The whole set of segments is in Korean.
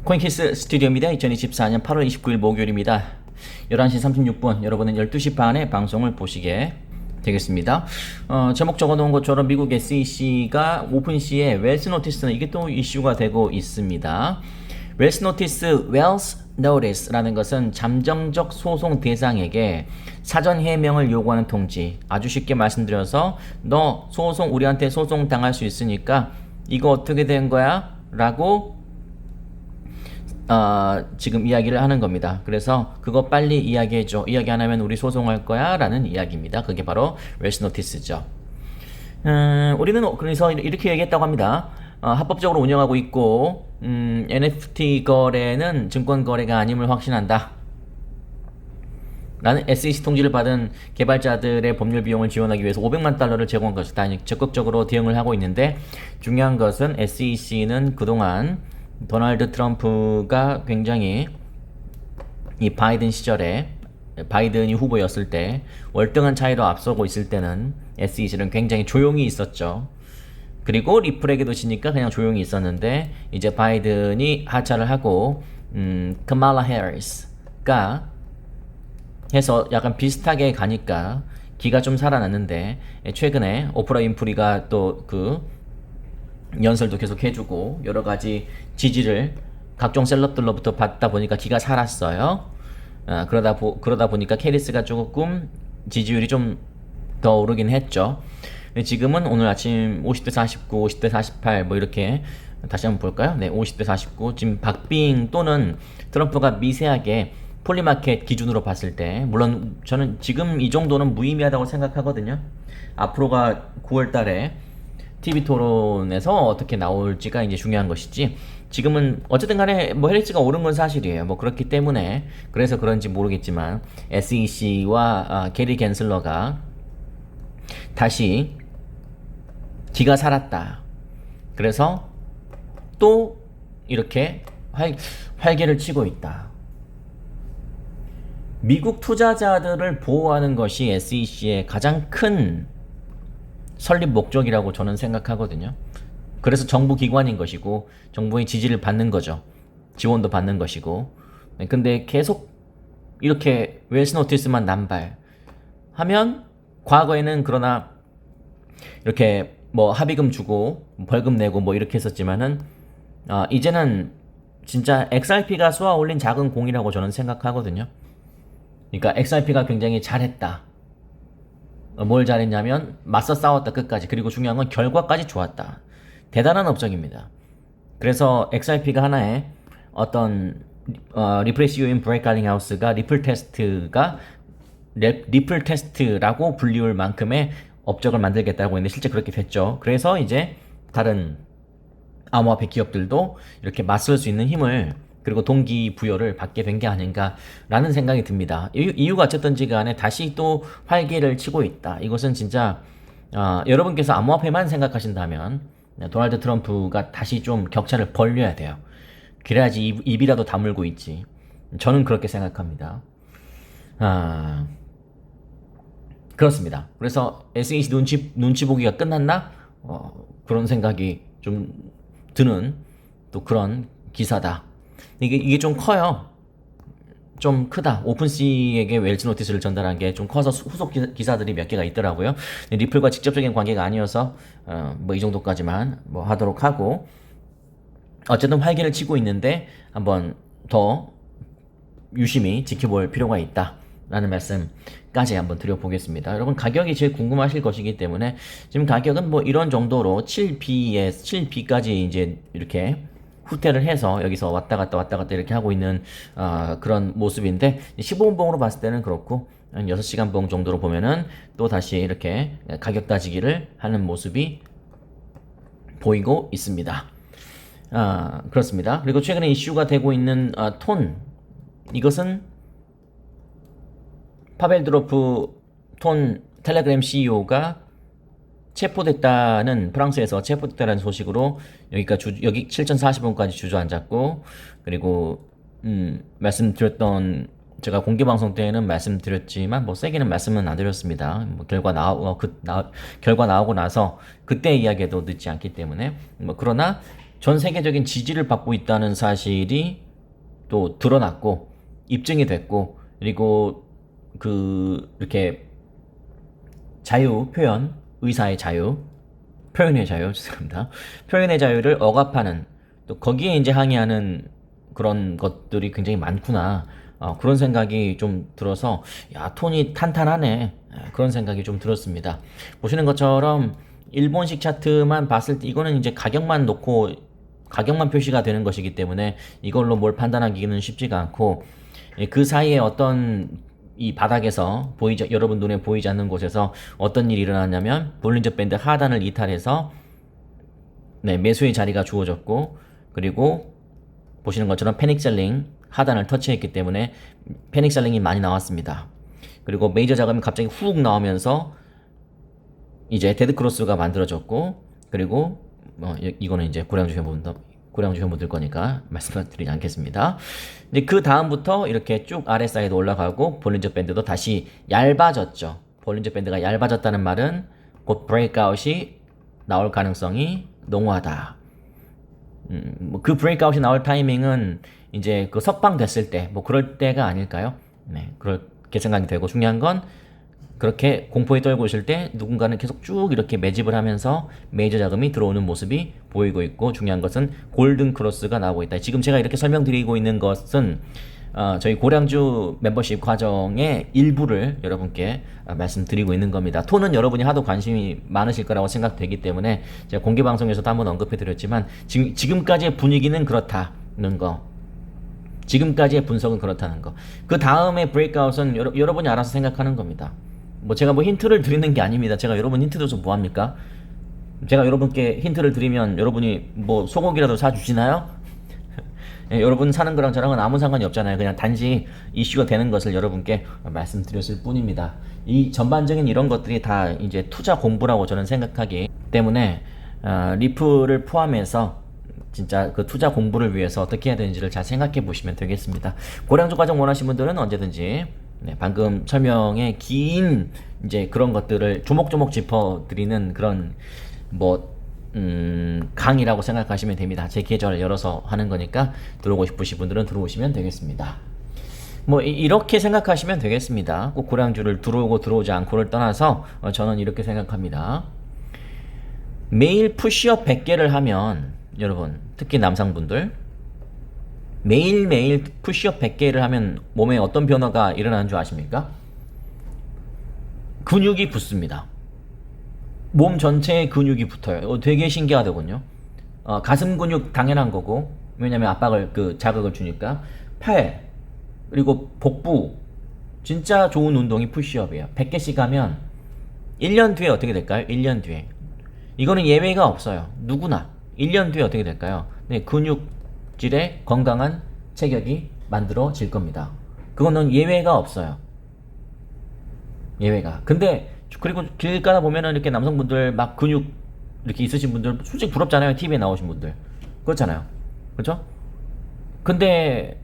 코인키스 스튜디오입니다. 2024년 8월 29일 목요일입니다. 11시 36분, 여러분은 12시 반에 방송을 보시게 되겠습니다. 제목 적어놓은 것처럼 미국 SEC가 오픈시에 웰스 노티스는 이게 또 이슈가 되고 있습니다. 웰스 노티스, 웰스 노티스라는 것은 잠정적 소송 대상에게 사전 해명을 요구하는 통지. 아주 쉽게 말씀드려서 너 우리한테 소송 당할 수 있으니까 이거 어떻게 된 거야? 라고 지금 이야기를 하는 겁니다. 그래서 그거 빨리 이야기해줘. 이야기 안 하면 우리 소송할 거야 라는 이야기입니다. 그게 바로 웰스 노티스죠. 우리는 그래서 이렇게 얘기했다고 합니다. 합법적으로 운영하고 있고 NFT 거래는 증권 거래가 아님을 확신한다. 라는 SEC 통지를 받은 개발자들의 법률 비용을 지원하기 위해서 500만 달러를 제공한 것이다. 적극적으로 대응을 하고 있는데 중요한 것은 SEC는 그동안 도널드 트럼프가 굉장히 이 바이든 시절에 바이든이 후보였을 때 월등한 차이로 앞서고 있을 때는 SEC는 굉장히 조용히 있었죠. 그리고 리플에게도 지니까 그냥 조용히 있었는데 이제 바이든이 하차를 하고 카말라 해리스가 해서 약간 비슷하게 가니까 기가 좀 살아났는데 최근에 오프라 윈프리가 또 그 연설도 계속 해주고 여러 가지 지지를 각종 셀럽들로부터 받다 보니까 기가 살았어요. 그러다 보니까 캐리스가 조금 지지율이 좀 더 오르긴 했죠. 지금은 오늘 아침 50대 49, 50대 48 뭐 이렇게 다시 한번 볼까요? 네, 50대 49. 지금 박빙 또는 트럼프가 미세하게 폴리마켓 기준으로 봤을 때 물론 저는 지금 이 정도는 무의미하다고 생각하거든요. 앞으로가 9월 달에 TV 토론에서 어떻게 나올지가 이제 중요한 것이지 지금은 어쨌든 간에 뭐 해리스가 오른 건 사실이에요. 뭐 그렇기 때문에 그래서 그런지 모르겠지만 SEC와 게리 갠슬러가 다시 기가 살았다. 그래서 또 이렇게 활개를 치고 있다. 미국 투자자들을 보호하는 것이 SEC의 가장 큰 설립 목적이라고 저는 생각하거든요. 그래서 정부 기관인 것이고 정부의 지지를 받는 거죠. 지원도 받는 것이고. 근데 계속 이렇게 웰스 노티스만 남발하면 과거에는 그러나 이렇게 뭐 합의금 주고 벌금 내고 뭐 이렇게 했었지만은 이제는 진짜 XRP가 쏘아 올린 작은 공이라고 저는 생각하거든요. 그러니까 XRP가 굉장히 잘했다. 뭘 잘했냐면 맞서 싸웠다 끝까지. 그리고 중요한 건 결과까지 좋았다. 대단한 업적입니다. 그래서 XRP가 하나의 어떤 리프레시 요인 브레이크 갈링 하우스가 리플 테스트라고 불리울 만큼의 업적을 만들겠다고 했는데 실제 그렇게 됐죠. 그래서 이제 다른 암호화폐 기업들도 이렇게 맞설 수 있는 힘을 그리고 동기부여를 받게 된 게 아닌가라는 생각이 듭니다. 이유가 어쨌든지 간에 다시 또 활개를 치고 있다. 이것은 진짜 여러분께서 암호화폐만 생각하신다면 도널드 트럼프가 다시 좀 격차를 벌려야 돼요. 그래야지 입이라도 다물고 있지. 저는 그렇게 생각합니다. 그렇습니다. 그래서 SEC 눈치 보기가 끝났나? 그런 생각이 좀 드는 또 그런 기사다. 이게 좀 커요. 좀 크다. 오픈시에게 웰스 노티스를 전달한 게 좀 커서 후속 기사들이 몇 개가 있더라고요. 리플과 직접적인 관계가 아니어서 뭐 이 정도까지만 뭐 하도록 하고 어쨌든 활기를 치고 있는데 한번 더 유심히 지켜볼 필요가 있다. 라는 말씀까지 한번 드려보겠습니다. 여러분 가격이 제일 궁금하실 것이기 때문에 지금 가격은 뭐 이런 정도로 7B까지 이제 이렇게 후퇴를 해서 여기서 왔다 갔다 이렇게 하고 있는 그런 모습인데 15분봉으로 봤을 때는 그렇고 한 6시간 봉 정도로 보면은 또 다시 이렇게 가격 따지기를 하는 모습이 보이고 있습니다. 그렇습니다. 그리고 최근에 이슈가 되고 있는 톤 이것은 파벨 드로프 톤 텔레그램 CEO가 체포됐다는 프랑스에서 체포됐다는 소식으로 여기 7,040원까지 주저앉았고 그리고 말씀드렸던 제가 공개 방송 때에는 말씀드렸지만 뭐 세게는 말씀은 안 드렸습니다. 뭐 결과 나오고 나서 그때 이야기해도 늦지 않기 때문에 뭐 그러나 전 세계적인 지지를 받고 있다는 사실이 또 드러났고 입증이 됐고, 그리고 이렇게 자유 표현, 의사의 자유, 표현의 자유, 죄송합니다. 표현의 자유를 억압하는, 또 거기에 이제 항의하는 그런 것들이 굉장히 많구나. 그런 생각이 좀 들어서, 야, 톤이 탄탄하네. 그런 생각이 좀 들었습니다. 보시는 것처럼 일본식 차트만 봤을 때 이거는 이제 가격만 놓고 가격만 표시가 되는 것이기 때문에 이걸로 뭘 판단하기는 쉽지가 않고, 그 사이에 어떤 이 바닥에서 여러분 눈에 보이지 않는 곳에서 어떤 일이 일어났냐면, 볼린저 밴드 하단을 이탈해서 매수의 자리가 주어졌고, 그리고 보시는 것처럼 패닉 셀링 하단을 터치했기 때문에 패닉 셀링이 많이 나왔습니다. 그리고 메이저 자금이 갑자기 훅 나오면서 이제 데드 크로스가 만들어졌고, 그리고 이거는 이제 고량주 회원분들 거니까 말씀드리지 않겠습니다. 이제 그 다음부터 이렇게 쭉 RSI도 올라가고 볼린저 밴드도 다시 얇아졌죠. 볼린저 밴드가 얇아졌다는 말은 곧 브레이크아웃이 나올 가능성이 농후하다. 그 브레이크아웃이 나올 타이밍은 이제 그 석방됐을 때, 그럴 때가 아닐까요? 네, 그렇게 생각이 되고, 중요한 건 그렇게 공포에 떨고 있을 때 누군가는 계속 쭉 이렇게 매집을 하면서 메이저 자금이 들어오는 모습이 보이고 있고, 중요한 것은 골든 크로스가 나오고 있다. 지금 제가 이렇게 설명드리고 있는 것은 저희 고량주 멤버십 과정의 일부를 여러분께 말씀드리고 있는 겁니다. 톤은 여러분이 하도 관심이 많으실 거라고 생각되기 때문에 제가 공개 방송에서도 한번 언급해 드렸지만, 지금까지의 분위기는 그렇다는 거, 지금까지의 분석은 그렇다는 거, 그 다음에 브레이크아웃은 여러분이 알아서 생각하는 겁니다. 제가 힌트를 드리는 게 아닙니다. 제가 여러분 힌트 줘서 뭐합니까? 제가 여러분께 힌트를 드리면 여러분이 소고기라도 사주시나요? 예, 여러분 사는 거랑 저랑은 아무 상관이 없잖아요. 그냥 단지 이슈가 되는 것을 여러분께 말씀드렸을 뿐입니다. 이 전반적인 이런 것들이 다 이제 투자 공부라고 저는 생각하기 때문에, 리플을 포함해서 진짜 그 투자 공부를 위해서 어떻게 해야 되는지를 잘 생각해 보시면 되겠습니다. 고량주 과정 원하시는 분들은 언제든지 방금 설명의 긴 이제 그런 것들을 조목조목 짚어드리는 그런 강의라고 생각하시면 됩니다. 제 계좌를 열어서 하는 거니까 들어오고 싶으신 분들은 들어오시면 되겠습니다. 이렇게 생각하시면 되겠습니다. 꼭 고량주를 들어오고 들어오지 않고를 떠나서 저는 이렇게 생각합니다. 매일 푸시업 100개를 하면, 여러분 특히 남성분들 매일매일 푸시업 100개를 하면 몸에 어떤 변화가 일어나는 줄 아십니까? 근육이 붙습니다. 몸 전체에 근육이 붙어요. 되게 신기하더군요. 가슴 근육 당연한 거고, 왜냐면 자극을 주니까. 팔, 그리고 복부, 진짜 좋은 운동이 푸시업이에요. 100개씩 하면 1년 뒤에 어떻게 될까요? 1년 뒤에. 이거는 예외가 없어요. 누구나 1년 뒤에 어떻게 될까요? 네, 근육질의 건강한 체격이 만들어질 겁니다. 그거는 예외가 없어요. 예외가. 근데 그리고 길 가다 보면은 이렇게 남성분들 막 근육 이렇게 있으신 분들 솔직히 부럽잖아요. TV에 나오신 분들. 그렇잖아요. 그렇죠? 근데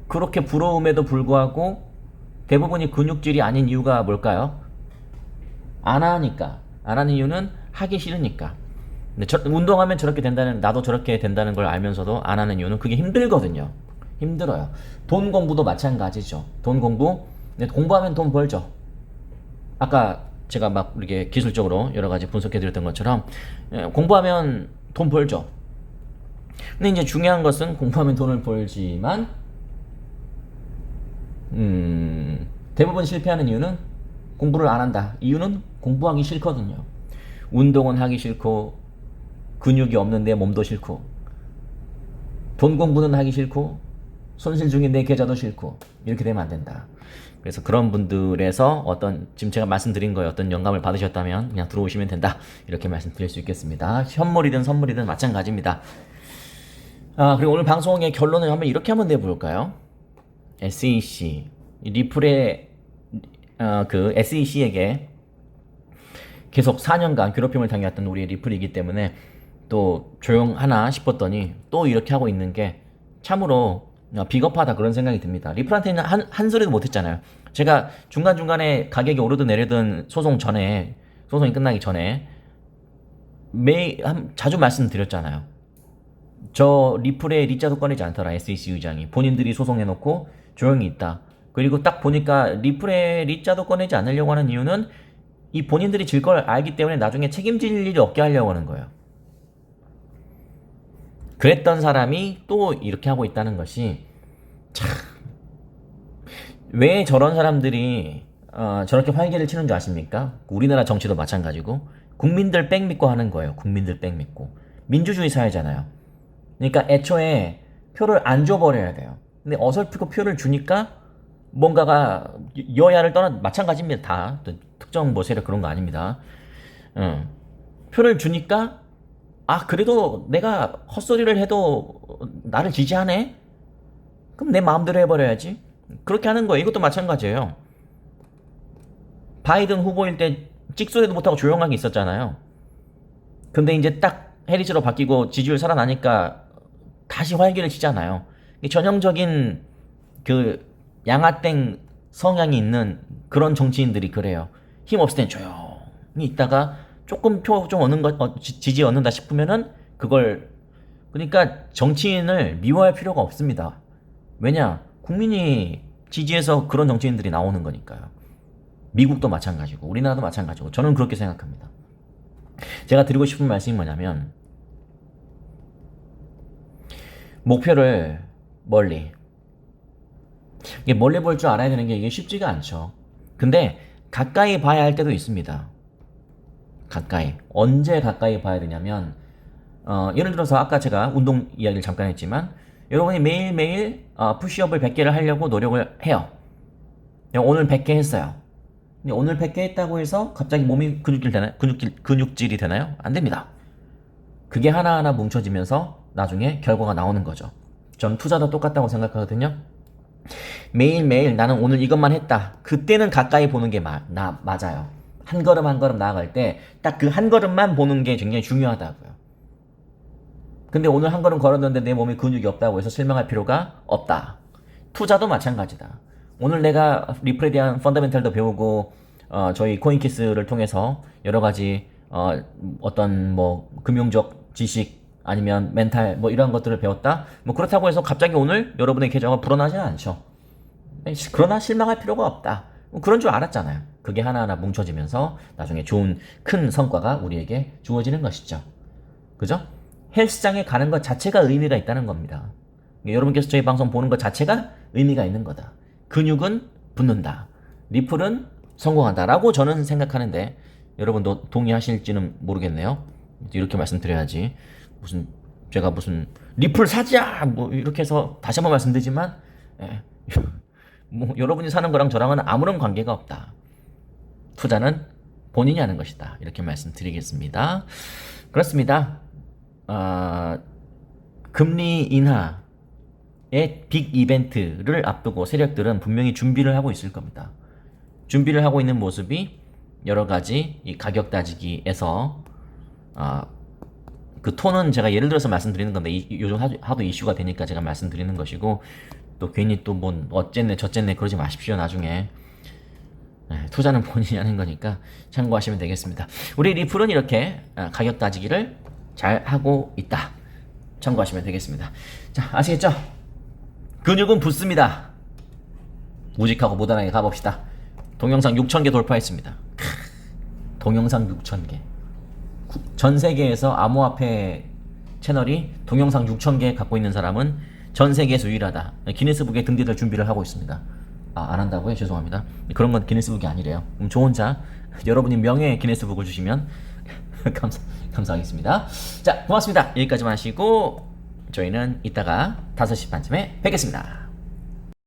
그렇게 부러움에도 불구하고 대부분이 근육질이 아닌 이유가 뭘까요? 안 하니까. 안 하는 이유는 하기 싫으니까. 근데 운동하면 저렇게 된다는, 나도 저렇게 된다는 걸 알면서도 안 하는 이유는 그게 힘들거든요. 힘들어요. 돈 공부도 마찬가지죠. 돈 공부. 공부하면 돈 벌죠. 아까 제가 막 이렇게 기술적으로 여러 가지 분석해 드렸던 것처럼 공부하면 돈 벌죠. 근데 이제 중요한 것은 공부하면 돈을 벌지만 대부분 실패하는 이유는 공부를 안 한다. 이유는 공부하기 싫거든요. 운동은 하기 싫고, 근육이 없는데 몸도 싫고, 돈 공부는 하기 싫고, 손실 중인 내 계좌도 싫고, 이렇게 되면 안 된다. 그래서 그런 분들에서 지금 제가 말씀드린 거에 어떤 영감을 받으셨다면 그냥 들어오시면 된다. 이렇게 말씀드릴 수 있겠습니다. 현물이든 선물이든 마찬가지입니다. 그리고 오늘 방송의 결론을 이렇게 내볼까요? SEC. 리플의 그 SEC에게 계속 4년간 괴롭힘을 당해왔던 우리의 리플이기 때문에 또 조용하나 싶었더니 또 이렇게 하고 있는 게 참으로 비겁하다, 그런 생각이 듭니다. 리플한테는 한 소리도 못했잖아요. 제가 중간중간에 가격이 오르든 내리든 소송이 끝나기 전에 자주 말씀드렸잖아요. 저 리플에 리자도 꺼내지 않더라. SEC 의장이 본인들이 소송해놓고 조용히 있다. 그리고 딱 보니까 리플에 리자도 꺼내지 않으려고 하는 이유는 이 본인들이 질 걸 알기 때문에 나중에 책임질 일이 없게 하려고 하는 거예요. 그랬던 사람이 또 이렇게 하고 있다는 것이 참, 왜 저런 사람들이 저렇게 활개를 치는 줄 아십니까? 우리나라 정치도 마찬가지고 국민들 백 믿고 하는 거예요. 국민들 백 믿고. 민주주의 사회잖아요. 그러니까 애초에 표를 안 줘버려야 돼요. 근데 어설프고 표를 주니까 뭔가가 여야를 떠나 마찬가지입니다. 다 특정 뭐 세력 그런 거 아닙니다. 표를 주니까 그래도 내가 헛소리를 해도 나를 지지하네? 그럼 내 마음대로 해버려야지. 그렇게 하는 거예요. 이것도 마찬가지예요. 바이든 후보일 때 찍소리도 못하고 조용하게 있었잖아요. 근데 이제 딱 해리스로 바뀌고 지지율 살아나니까 다시 활기를 치잖아요. 전형적인 그 양아땡 성향이 있는 그런 정치인들이 그래요. 힘 없을 땐 조용히 있다가 조금 표 좀 얻는 거 지지 얻는다 싶으면은 그걸 그러니까 정치인을 미워할 필요가 없습니다. 왜냐? 국민이 지지해서 그런 정치인들이 나오는 거니까요. 미국도 마찬가지고 우리나라도 마찬가지고 저는 그렇게 생각합니다. 제가 드리고 싶은 말씀이 뭐냐면 목표를 멀리 이게 멀리 볼 줄 알아야 되는 게 이게 쉽지가 않죠. 근데 가까이 봐야 할 때도 있습니다. 가까이. 언제 가까이 봐야 되냐면 예를 들어서 아까 제가 운동 이야기를 잠깐 했지만 여러분이 매일매일 푸시업을 100개를 하려고 노력을 해요. 오늘 100개 했어요. 근데 오늘 100개 했다고 해서 갑자기 몸이 근육질이 되나요? 안 됩니다. 그게 하나하나 뭉쳐지면서 나중에 결과가 나오는 거죠. 전 투자도 똑같다고 생각하거든요. 매일매일 나는 오늘 이것만 했다. 그때는 가까이 보는 게 맞아요. 한 걸음 한 걸음 나아갈 때 딱 그 한 걸음만 보는 게 굉장히 중요하다고요. 근데 오늘 한 걸음 걸었는데 내 몸에 근육이 없다고 해서 실망할 필요가 없다. 투자도 마찬가지다. 오늘 내가 리플에 대한 펀더멘탈도 배우고 저희 코인키스를 통해서 여러 가지 어떤 뭐 금융적 지식 아니면 멘탈 뭐 이런 것들을 배웠다. 뭐 그렇다고 해서 갑자기 오늘 여러분의 계좌가 불어나지는 않죠. 그러나 실망할 필요가 없다. 그런 줄 알았잖아요. 그게 하나하나 뭉쳐지면서 나중에 좋은 큰 성과가 우리에게 주어지는 것이죠. 그죠? 헬스장에 가는 것 자체가 의미가 있다는 겁니다. 여러분께서 저희 방송 보는 것 자체가 의미가 있는 거다. 근육은 붙는다. 리플은 성공한다. 라고 저는 생각하는데 여러분도 동의하실지는 모르겠네요. 이렇게 말씀드려야지. 제가 무슨 리플 사자! 뭐 이렇게 해서 다시 한번 말씀드리지만 뭐 여러분이 사는 거랑 저랑은 아무런 관계가 없다. 투자는 본인이 하는 것이다. 이렇게 말씀드리겠습니다. 그렇습니다. 금리 인하의 빅 이벤트를 앞두고 세력들은 분명히 준비를 하고 있을 겁니다. 준비를 하고 있는 모습이 여러 가지 이 가격 따지기에서 그 톤은 제가 예를 들어서 말씀드리는 건데 요즘 하도 이슈가 되니까 제가 말씀드리는 것이고 또 괜히 또 뭐 어쨌네 저쨌네 그러지 마십시오. 나중에 투자는 본인이 하는 거니까 참고하시면 되겠습니다. 우리 리플은 이렇게 가격 따지기를 잘 하고 있다. 참고하시면 되겠습니다. 자, 아시겠죠? 근육은 붙습니다. 우직하고 무단하게 가봅시다. 동영상 6,000개 돌파했습니다. 동영상 6,000개. 전 세계에서 암호화폐 채널이 동영상 6,000개 갖고 있는 사람은 전 세계에서 유일하다. 기네스북에 등재될 준비를 하고 있습니다. 안 한다고요? 죄송합니다. 그런 건 기네스북이 아니래요. 그럼 저 혼자 여러분이 명예의 기네스북을 주시면 감사하겠습니다. 자, 고맙습니다. 여기까지만 하시고 저희는 이따가 5시 반쯤에 뵙겠습니다.